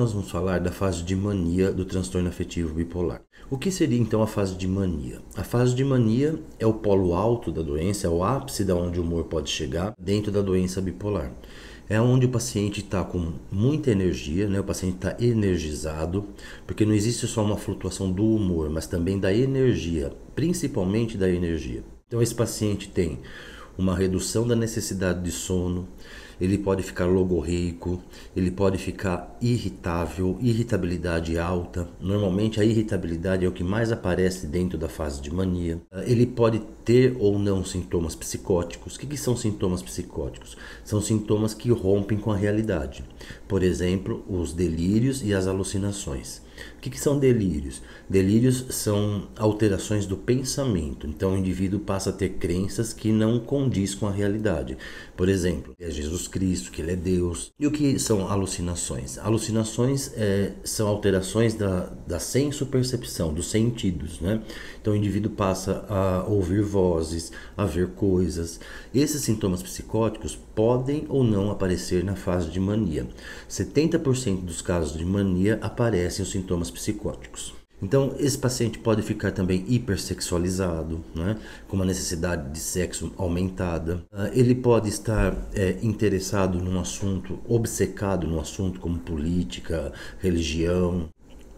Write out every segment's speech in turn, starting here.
nós vamos falar da fase de mania do transtorno afetivo bipolar. O que seria então a fase de mania? A fase de mania é o polo alto da doença, é o ápice da onde o humor pode chegar dentro da doença bipolar. É onde o paciente está com muita energia, né? O paciente está energizado, porque não existe só uma flutuação do humor, mas também da energia, principalmente da energia. Então esse paciente tem uma redução da necessidade de sono, ele pode ficar logorreico, ele pode ficar irritável, irritabilidade alta. Normalmente a irritabilidade é o que mais aparece dentro da fase de mania. Ele pode ter ou não sintomas psicóticos. O que são sintomas psicóticos? São sintomas que rompem com a realidade. Por exemplo, os delírios e as alucinações. O que são delírios? Delírios são alterações do pensamento. Então o indivíduo passa a ter crenças que não condiz com a realidade. Por exemplo, é Jesus Cristo, que ele é Deus. E o que são alucinações? Alucinações são alterações da senso-percepção, dos sentidos, né? Então o indivíduo passa a ouvir vozes, a ver coisas. Esses sintomas psicóticos podem ou não aparecer na fase de mania. 70% dos casos de mania aparecem os sintomas psicóticos. Então, esse paciente pode ficar também hipersexualizado, né? Com uma necessidade de sexo aumentada. Ele pode estar interessado num assunto, obcecado num assunto como política, religião.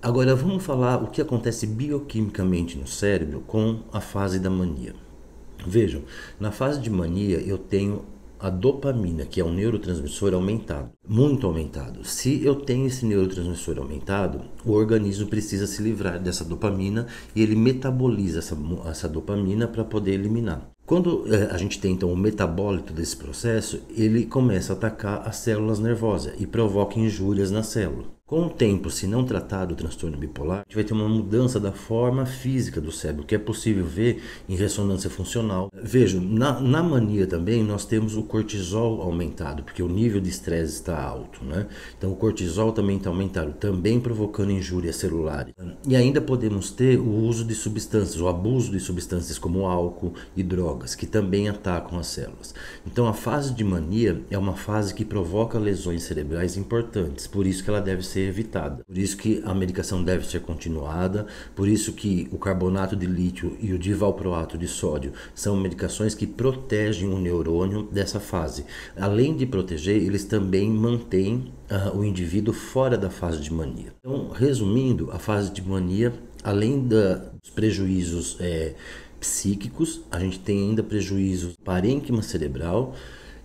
Agora, vamos falar o que acontece bioquimicamente no cérebro com a fase da mania. Vejam, na fase de mania eu tenho a dopamina, que é um neurotransmissor aumentado, muito aumentado. Se eu tenho esse neurotransmissor aumentado, o organismo precisa se livrar dessa dopamina e ele metaboliza essa dopamina para poder eliminar. Quando a gente tem então o metabólito desse processo, ele começa a atacar as células nervosas e provoca injúrias na célula. Com o tempo, se não tratado o transtorno bipolar, a gente vai ter uma mudança da forma física do cérebro, que é possível ver em ressonância funcional. Vejam, na mania também nós temos o cortisol aumentado, porque o nível de estresse está alto, né? Então o cortisol também está aumentado, também provocando injúrias celulares. E ainda podemos ter o uso de substâncias, o abuso de substâncias como álcool e drogas, que também atacam as células. Então a fase de mania é uma fase que provoca lesões cerebrais importantes, por isso que ela deve ser evitada. Por isso que a medicação deve ser continuada, por isso que o carbonato de lítio e o divalproato de sódio são medicações que protegem o neurônio dessa fase. Além de proteger, eles também mantêm o indivíduo fora da fase de mania. Então, resumindo, a fase de mania, além dos prejuízos psíquicos, a gente tem ainda prejuízos parênquima cerebral.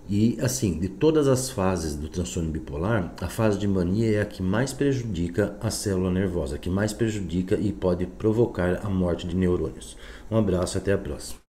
E assim, de todas as fases do transtorno bipolar, a fase de mania é a que mais prejudica a célula nervosa, a que mais prejudica e pode provocar a morte de neurônios. Um abraço e até a próxima.